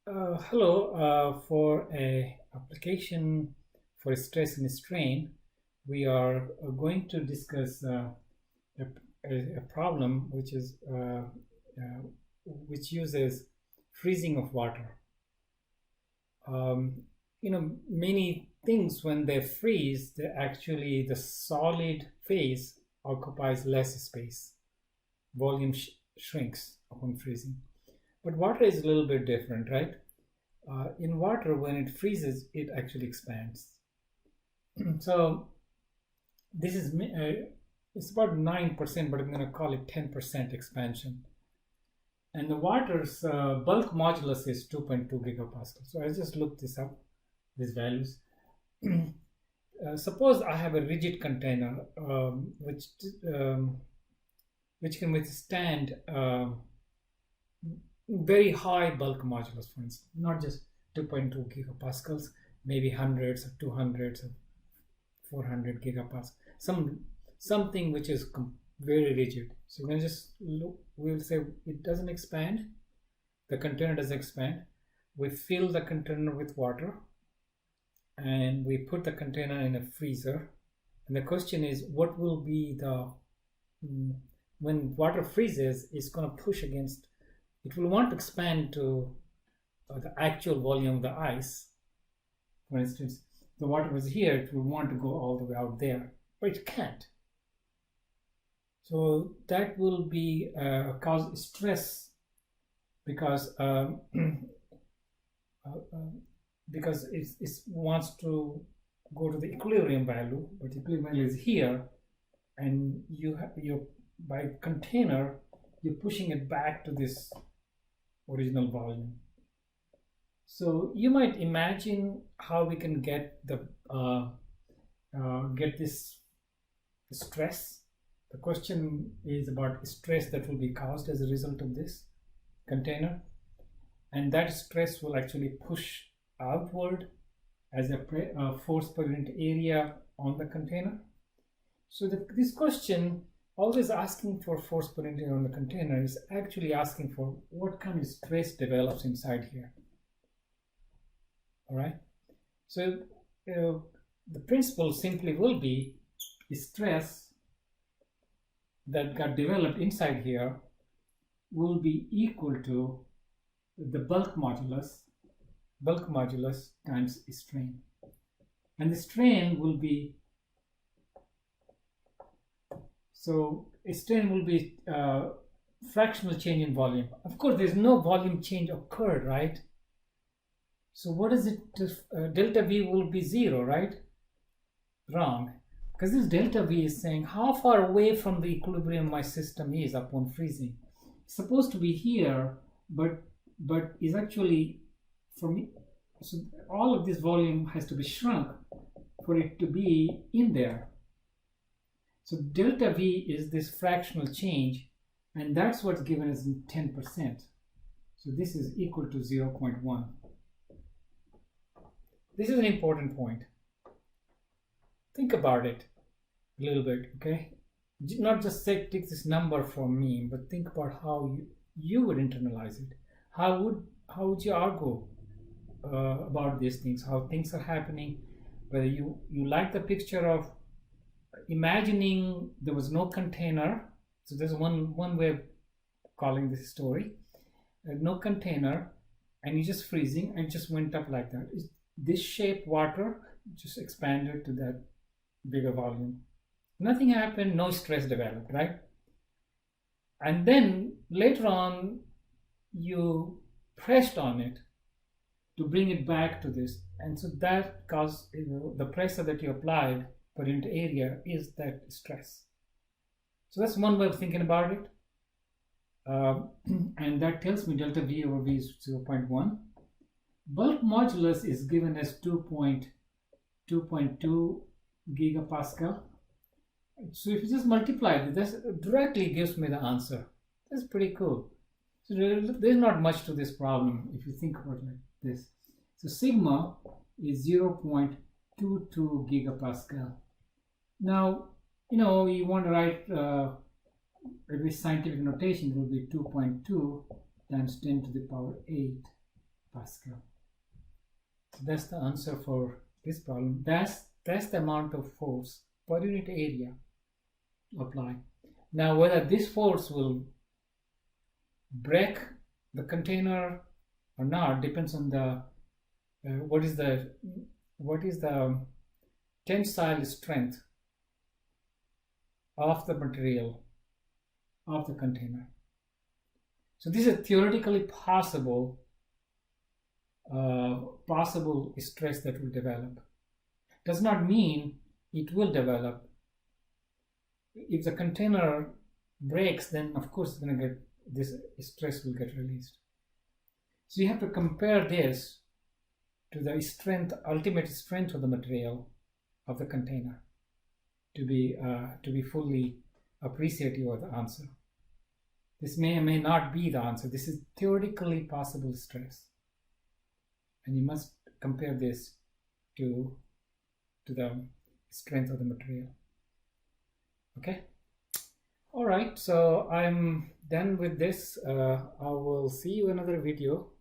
Hello, for a application for stress and strain, we are going to discuss a, a problem which uses freezing of water. Um, Many things when they freeze, the solid phase occupies less space. Volume shrinks upon freezing. But water is a little bit different, right? In water, when it freezes, it actually expands. So this is it's about 9%, but I'm going to call it 10% expansion. And the water's bulk modulus is 2.2 gigapascal. So I just looked this up, these values. Suppose I have a rigid container which can withstand very high bulk modulus, for instance, not just 2.2 gigapascals, maybe hundreds of 200s of 400 gigapascals, something which is very rigid. So we're just look, we'll say it doesn't expand, the container doesn't expand. We fill the container with water and we put the container in a freezer. And the question is, what will be when water freezes, it's going to push against, it will want to expand to the actual volume of the ice. For instance, the water was here, it will want to go all the way out there, but it can't. So that will be cause stress because because it wants to go to the equilibrium value, but equilibrium value is here, and by container you're pushing it back to this original volume. So you might imagine how we can get this stress. The question is about stress that will be caused as a result of this container, and that stress will actually push outward as a force per unit area on the container. So this question, always asking for force per unit area on the container, is actually asking for what kind of stress develops inside here. All right. So the principle simply will be stress that got developed inside here will be equal to the bulk modulus times strain, and the strain will be fractional change in volume. Of course, there's no volume change occurred, right? So what is it? Delta V will be 0, right? Wrong, because this delta V is saying how far away from the equilibrium my system is upon freezing. It's supposed to be here, but is actually from, so all of this volume has to be shrunk for it to be in there. So delta V is this fractional change, and that's what's given as 10%. So this is equal to 0.1. This is an important point. Think about it a little bit, okay? Not just say take this number from me, but think about how you would internalize it. How would you argue about these things? How things are happening? Whether you like the picture of imagining there was no container. So there's one way of calling this story. No container, and you're just freezing, and it just went up like that. This shape water just expanded to that bigger volume. Nothing happened, no stress developed, right? And then later on you pressed on it to bring it back to this, and so that caused the pressure that you applied per unit area is that stress. So that's one way of thinking about it, and that tells me delta V over V is 0.1. Bulk modulus is given as 2.2 gigapascal. So if you just multiply this directly gives me the answer. That's pretty cool. So there's not much to this problem if you think about it like this. So sigma is 0.22 gigapascal. Now, you want to write with scientific notation, it will be 2.2 times 10 to the power 8. Pascal. So that's the answer for this problem. That's the amount of force per unit area applied. Now whether this force will break the container or not depends on the what is the tensile strength of the material of the container. So this is theoretically possible stress that will develop. Does not mean it will develop. If the container breaks, then of course it's going to get this stress will get released. So you have to compare this to the strength, ultimate strength of the material of the container to be fully appreciative of the answer. This may or may not be the answer. This is theoretically possible stress, and you must compare this to the strength of the material. Okay. All right, so I'm done with this. I will see you in another video.